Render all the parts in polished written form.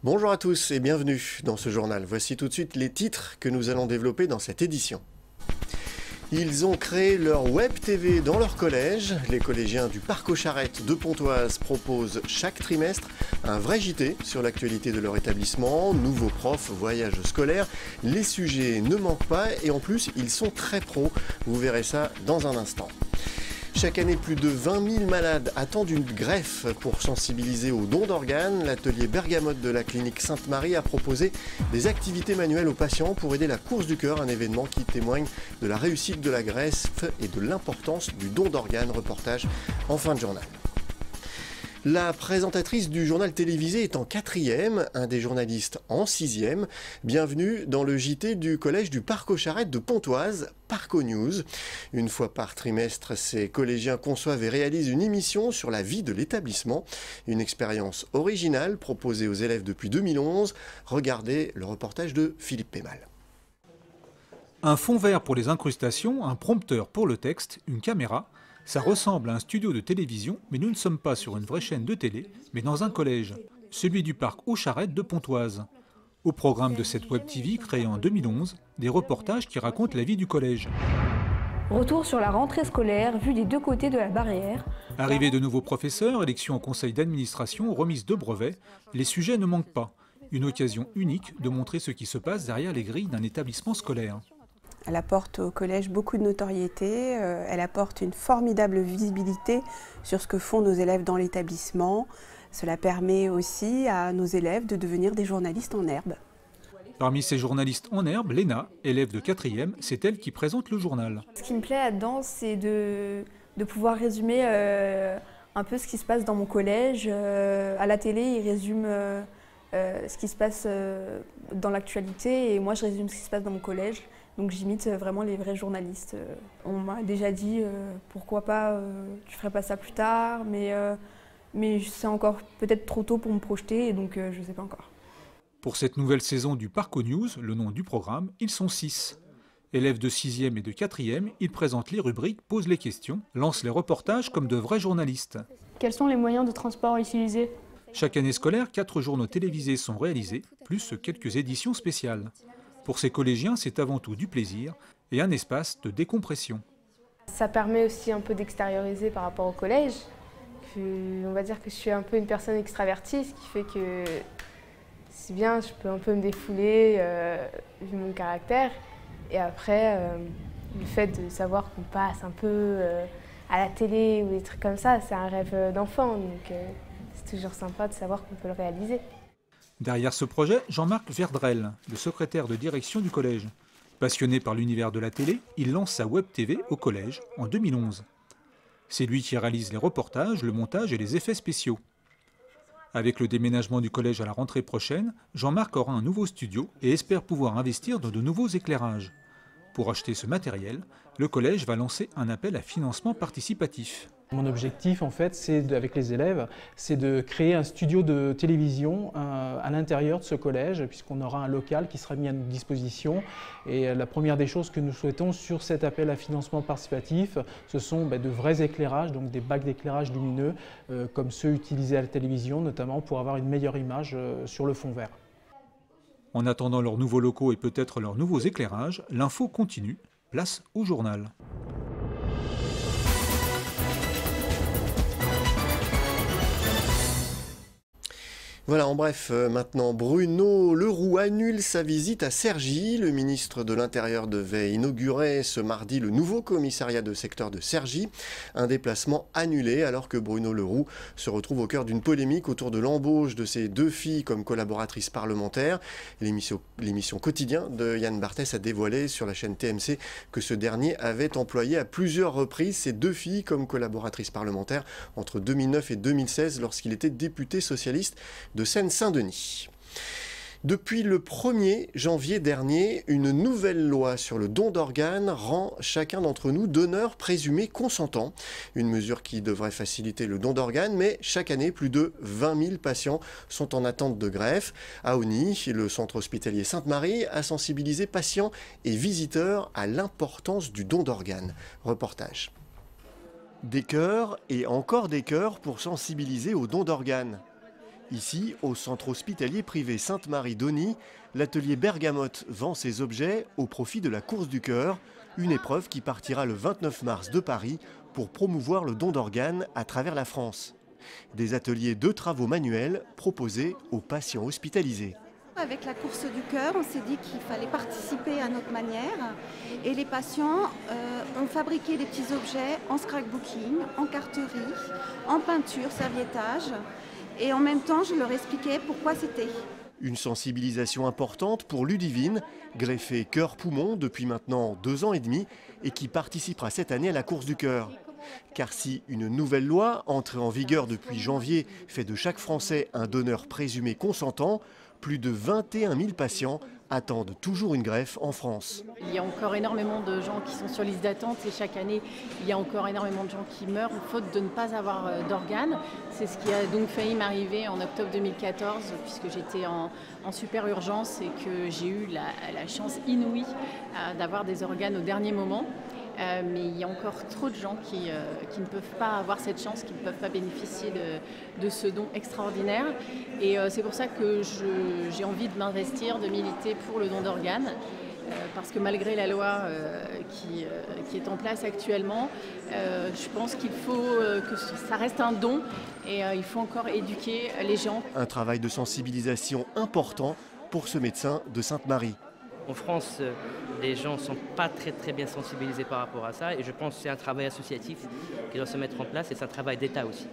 Bonjour à tous et bienvenue dans ce journal. Voici tout de suite les titres que nous allons développer dans cette édition. Ils ont créé leur web TV dans leur collège. Les collégiens du Parc aux Charrettes de Pontoise proposent chaque trimestre un vrai JT sur l'actualité de leur établissement. Nouveaux profs, voyages scolaires, les sujets ne manquent pas et en plus ils sont très pros. Vous verrez ça dans un instant. Chaque année, plus de 20 000 malades attendent une greffe pour sensibiliser aux dons d'organes. L'atelier Bergamote de la clinique Sainte-Marie a proposé des activités manuelles aux patients pour aider la course du cœur, un événement qui témoigne de la réussite de la greffe et de l'importance du don d'organes. Reportage en fin de journal. La présentatrice du journal télévisé est en 4e, un des journalistes en 6e. Bienvenue dans le JT du collège du Parc aux Charrettes de Pontoise, Parco News. Une fois par trimestre, ces collégiens conçoivent et réalisent une émission sur la vie de l'établissement. Une expérience originale proposée aux élèves depuis 2011. Regardez le reportage de Philippe Pémal. Un fond vert pour les incrustations, un prompteur pour le texte, une caméra. Ça ressemble à un studio de télévision, mais nous ne sommes pas sur une vraie chaîne de télé, mais dans un collège, celui du Parc aux Charrettes de Pontoise. Au programme de cette web TV créée en 2011, des reportages qui racontent la vie du collège. Retour sur la rentrée scolaire, vue des deux côtés de la barrière. Arrivée de nouveaux professeurs, élection au conseil d'administration, remise de brevets, les sujets ne manquent pas. Une occasion unique de montrer ce qui se passe derrière les grilles d'un établissement scolaire. Elle apporte au collège beaucoup de notoriété, elle apporte une formidable visibilité sur ce que font nos élèves dans l'établissement. Cela permet aussi à nos élèves de devenir des journalistes en herbe. Parmi ces journalistes en herbe, Léna, élève de 4e, c'est elle qui présente le journal. Ce qui me plaît là-dedans, c'est de pouvoir résumer un peu ce qui se passe dans mon collège. À la télé, ils résument ce qui se passe dans l'actualité et moi je résume ce qui se passe dans mon collège. Donc j'imite vraiment les vrais journalistes. On m'a déjà dit pourquoi pas, tu ferais pas ça plus tard, mais c'est encore peut-être trop tôt pour me projeter et donc je ne sais pas encore. Pour cette nouvelle saison du Parco News, le nom du programme, ils sont 6. Élèves de 6e et de 4e, ils présentent les rubriques, posent les questions, lancent les reportages comme de vrais journalistes. Quels sont les moyens de transport utilisés ? Chaque année scolaire, 4 journaux télévisés sont réalisés, plus quelques éditions spéciales. Pour ces collégiens, c'est avant tout du plaisir et un espace de décompression. Ça permet aussi un peu d'extérioriser par rapport au collège. On va dire que je suis un peu une personne extravertie, ce qui fait que c'est bien, je peux un peu me défouler vu mon caractère. Et après, le fait de savoir qu'on passe un peu à la télé ou des trucs comme ça, c'est un rêve d'enfant. Donc c'est toujours sympa de savoir qu'on peut le réaliser. Derrière ce projet, Jean-Marc Verdrel, le secrétaire de direction du collège. Passionné par l'univers de la télé, il lance sa web TV au collège en 2011. C'est lui qui réalise les reportages, le montage et les effets spéciaux. Avec le déménagement du collège à la rentrée prochaine, Jean-Marc aura un nouveau studio et espère pouvoir investir dans de nouveaux éclairages. Pour acheter ce matériel, le collège va lancer un appel à financement participatif. Mon objectif, en fait, avec les élèves, c'est de créer un studio de télévision à l'intérieur de ce collège, puisqu'on aura un local qui sera mis à notre disposition. Et la première des choses que nous souhaitons sur cet appel à financement participatif, ce sont de vrais éclairages, donc des bacs d'éclairage lumineux, comme ceux utilisés à la télévision, notamment pour avoir une meilleure image sur le fond vert. En attendant leurs nouveaux locaux et peut-être leurs nouveaux éclairages, l'info continue, place au journal. Voilà, en bref, maintenant, Bruno Le Roux annule sa visite à Cergy. Le ministre de l'Intérieur devait inaugurer ce mardi le nouveau commissariat de secteur de Cergy. Un déplacement annulé alors que Bruno Le Roux se retrouve au cœur d'une polémique autour de l'embauche de ses 2 filles comme collaboratrices parlementaires. L'émission Quotidien de Yann Barthès a dévoilé sur la chaîne TMC que ce dernier avait employé à plusieurs reprises ses 2 filles comme collaboratrices parlementaires entre 2009 et 2016 lorsqu'il était député socialiste de Seine-Saint-Denis. Depuis le 1er janvier dernier, une nouvelle loi sur le don d'organes rend chacun d'entre nous donneur présumé consentant. Une mesure qui devrait faciliter le don d'organes, mais chaque année, plus de 20 000 patients sont en attente de greffe. À Osny, le centre hospitalier Sainte-Marie a sensibilisé patients et visiteurs à l'importance du don d'organes. Reportage. Des cœurs et encore des cœurs pour sensibiliser au don d'organes. Ici, au centre hospitalier privé Sainte-Marie-d'Auny, l'atelier Bergamote vend ses objets au profit de la course du cœur, une épreuve qui partira le 29 mars de Paris pour promouvoir le don d'organes à travers la France. Des ateliers de travaux manuels proposés aux patients hospitalisés. Avec la course du cœur, on s'est dit qu'il fallait participer à notre manière et les patients ont fabriqué des petits objets en scrapbooking, en carterie, en peinture, serviettage et en même temps je leur expliquais pourquoi c'était. Une sensibilisation importante pour Ludivine, greffée cœur-poumon depuis maintenant 2 ans et demi et qui participera cette année à la course du cœur. Car si une nouvelle loi, entrée en vigueur depuis janvier, fait de chaque Français un donneur présumé consentant, plus de 21 000 patients attendent toujours une greffe en France. Il y a encore énormément de gens qui sont sur liste d'attente et chaque année, il y a encore énormément de gens qui meurent faute de ne pas avoir d'organes. C'est ce qui a donc failli m'arriver en octobre 2014 puisque j'étais en super urgence et que j'ai eu la chance inouïe d'avoir des organes au dernier moment. Mais il y a encore trop de gens qui ne peuvent pas avoir cette chance, qui ne peuvent pas bénéficier de ce don extraordinaire. Et c'est pour ça que j'ai envie de m'investir, de militer pour le don d'organes. Parce que malgré la loi qui est en place actuellement, je pense qu'il faut que ça reste un don et il faut encore éduquer les gens. Un travail de sensibilisation important pour ce médecin de Sainte-Marie. En France, les gens ne sont pas très bien sensibilisés par rapport à ça et je pense que c'est un travail associatif qui doit se mettre en place et c'est un travail d'État aussi.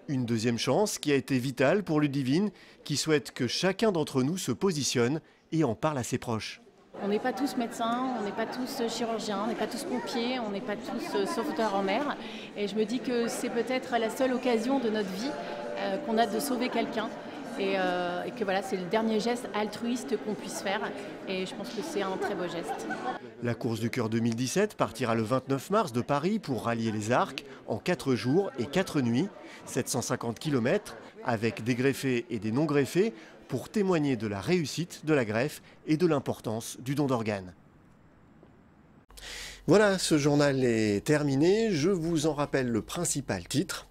Une deuxième chance qui a été vitale pour Ludivine, qui souhaite que chacun d'entre nous se positionne et en parle à ses proches. On n'est pas tous médecins, on n'est pas tous chirurgiens, on n'est pas tous pompiers, on n'est pas tous sauveteurs en mer. Et je me dis que c'est peut-être la seule occasion de notre vie qu'on a de sauver quelqu'un. Et que voilà, c'est le dernier geste altruiste qu'on puisse faire. Et je pense que c'est un très beau geste. La course du cœur 2017 partira le 29 mars de Paris pour rallier les Arcs en 4 jours et 4 nuits, 750 km, avec des greffés et des non-greffés, pour témoigner de la réussite de la greffe et de l'importance du don d'organes. Voilà, ce journal est terminé. Je vous en rappelle le principal titre.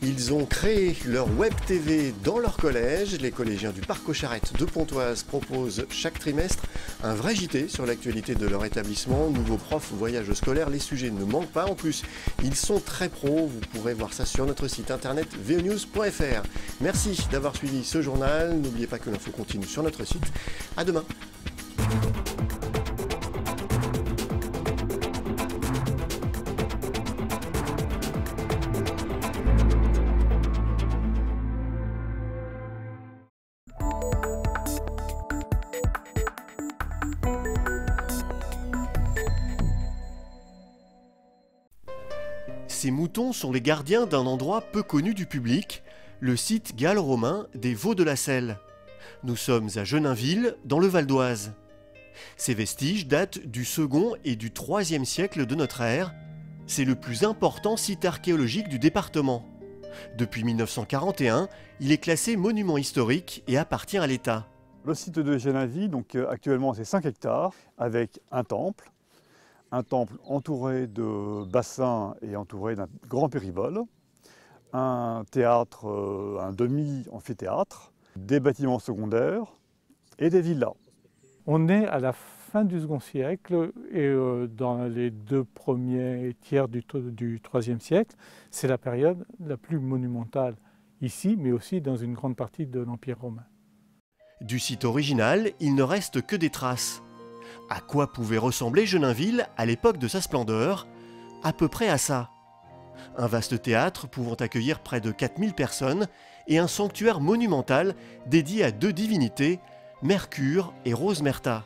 Ils ont créé leur web TV dans leur collège. Les collégiens du Parc aux Charrettes de Pontoise proposent chaque trimestre un vrai JT sur l'actualité de leur établissement. Nouveaux profs, voyages scolaires, les sujets ne manquent pas. En plus, ils sont très pros. Vous pourrez voir ça sur notre site internet vonews.fr. Merci d'avoir suivi ce journal. N'oubliez pas que l'info continue sur notre site. À demain. Ces moutons sont les gardiens d'un endroit peu connu du public, le site gallo-romain des Vaux de la Selle. Nous sommes à Genainville, dans le Val d'Oise. Ces vestiges datent du 2e et du 3e siècle de notre ère. C'est le plus important site archéologique du département. Depuis 1941, il est classé monument historique et appartient à l'État. Le site de Genainville, donc actuellement c'est 5 hectares, avec un temple entouré de bassins et entouré d'un grand périvole, un théâtre, un demi-amphithéâtre, des bâtiments secondaires et des villas. On est à la fin du second siècle et dans les 2 premiers tiers du 3e siècle, c'est la période la plus monumentale ici, mais aussi dans une grande partie de l'Empire romain. Du site original, il ne reste que des traces. À quoi pouvait ressembler Genainville à l'époque de sa splendeur? À peu près à ça. Un vaste théâtre pouvant accueillir près de 4000 personnes et un sanctuaire monumental dédié à 2 divinités, Mercure et Rose Merta.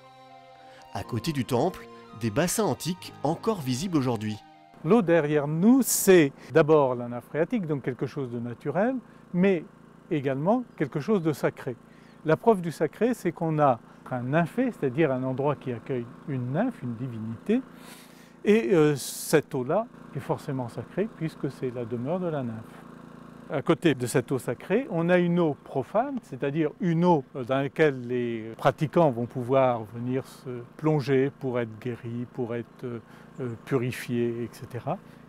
À côté du temple, des bassins antiques encore visibles aujourd'hui. L'eau derrière nous, c'est d'abord la nappe phréatique, donc quelque chose de naturel, mais également quelque chose de sacré. La preuve du sacré, c'est qu'on a un nymphée, c'est-à-dire un endroit qui accueille une nymphe, une divinité, et cette eau-là est forcément sacrée puisque c'est la demeure de la nymphe. À côté de cette eau sacrée, on a une eau profane, c'est-à-dire une eau dans laquelle les pratiquants vont pouvoir venir se plonger pour être guéris, pour être purifiés, etc.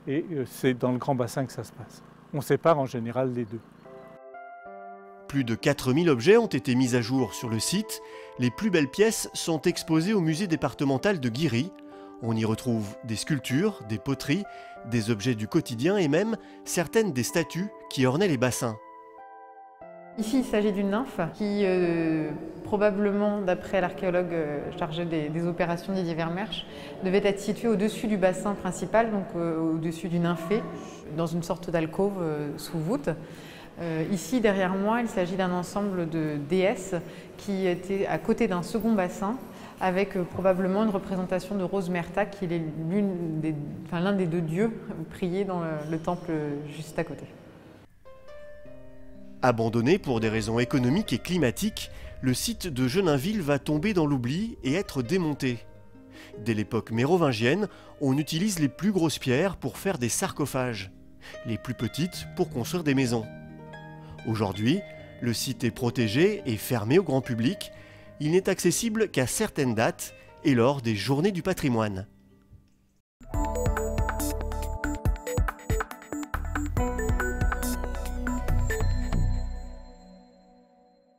Et c'est dans le grand bassin que ça se passe. On sépare en général les deux. Plus de 4000 objets ont été mis à jour sur le site. Les plus belles pièces sont exposées au musée départemental de Guiry. On y retrouve des sculptures, des poteries, des objets du quotidien et même certaines des statues qui ornaient les bassins. Ici, il s'agit d'une nymphe qui, probablement, d'après l'archéologue chargé des opérations Didier Vermersch, devait être située au-dessus du bassin principal, donc au-dessus du nymphée, dans une sorte d'alcôve sous voûte. Ici, derrière moi, il s'agit d'un ensemble de déesses qui étaient à côté d'un second bassin, avec probablement une représentation de Rose Merta, qui est l'un des deux dieux priés dans le temple juste à côté. Abandonné pour des raisons économiques et climatiques, le site de Genainville va tomber dans l'oubli et être démonté. Dès l'époque mérovingienne, on utilise les plus grosses pierres pour faire des sarcophages, les plus petites pour construire des maisons. Aujourd'hui, le site est protégé et fermé au grand public. Il n'est accessible qu'à certaines dates et lors des Journées du patrimoine.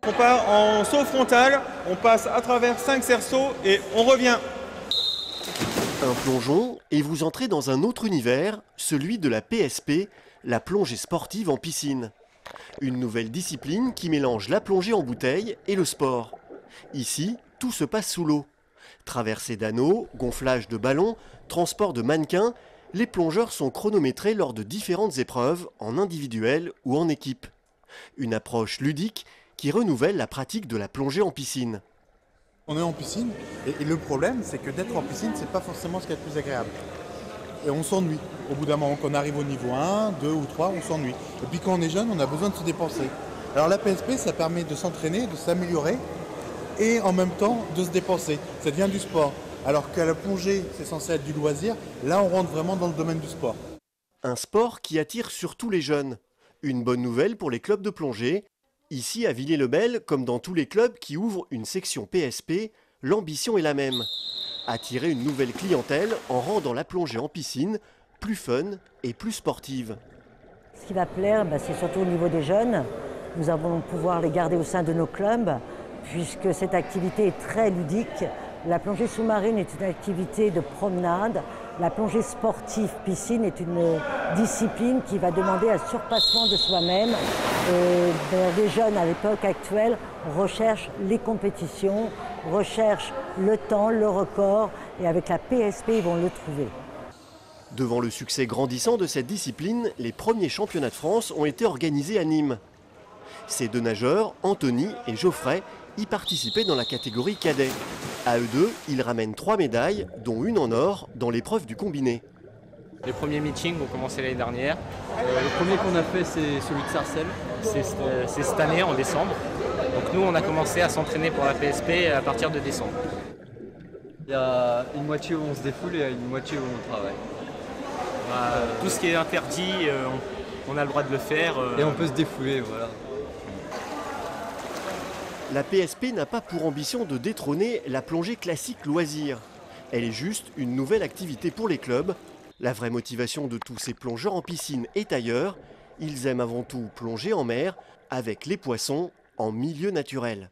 On part en saut frontal, on passe à travers 5 cerceaux et on revient. Un plongeon et vous entrez dans un autre univers, celui de la PSP, la plongée sportive en piscine. Une nouvelle discipline qui mélange la plongée en bouteille et le sport. Ici, tout se passe sous l'eau. Traversée d'anneaux, gonflage de ballons, transport de mannequins, les plongeurs sont chronométrés lors de différentes épreuves, en individuel ou en équipe. Une approche ludique qui renouvelle la pratique de la plongée en piscine. On est en piscine et le problème c'est que d'être en piscine c'est pas forcément ce qui est le plus agréable. Et on s'ennuie. Au bout d'un moment qu'on arrive au niveau 1, 2 ou 3, on s'ennuie. Et puis quand on est jeune, on a besoin de se dépenser. Alors la PSP ça permet de s'entraîner, de s'améliorer et en même temps de se dépenser. Ça devient du sport. Alors qu'à la plongée c'est censé être du loisir, là on rentre vraiment dans le domaine du sport. Un sport qui attire surtout les jeunes. Une bonne nouvelle pour les clubs de plongée. Ici, à Villiers-le-Bel, comme dans tous les clubs qui ouvrent une section PSP, l'ambition est la même. Attirer une nouvelle clientèle en rendant la plongée en piscine plus fun et plus sportive. Ce qui va plaire, c'est surtout au niveau des jeunes. Nous allons pouvoir les garder au sein de nos clubs, puisque cette activité est très ludique. La plongée sous-marine est une activité de promenade. La plongée sportive piscine est une discipline qui va demander un surpassement de soi-même. Les jeunes à l'époque actuelle recherchent les compétitions, recherchent le temps, le record, et avec la PSP, ils vont le trouver. Devant le succès grandissant de cette discipline, les premiers championnats de France ont été organisés à Nîmes. Ces deux nageurs, Anthony et Geoffrey, y participaient dans la catégorie cadet. À eux deux, ils ramènent 3 médailles, dont une en or, dans l'épreuve du combiné. Les premiers meetings ont commencé l'année dernière. Le premier qu'on a fait, c'est celui de Sarcelles. C'est cette année, en décembre. Donc nous, on a commencé à s'entraîner pour la PSP à partir de décembre. Il y a une moitié où on se défoule et une moitié où on travaille. Tout ce qui est interdit, on a le droit de le faire. Et on peut se défouler, voilà. La PSP n'a pas pour ambition de détrôner la plongée classique loisir. Elle est juste une nouvelle activité pour les clubs. La vraie motivation de tous ces plongeurs en piscine est ailleurs. Ils aiment avant tout plonger en mer avec les poissons en milieu naturel.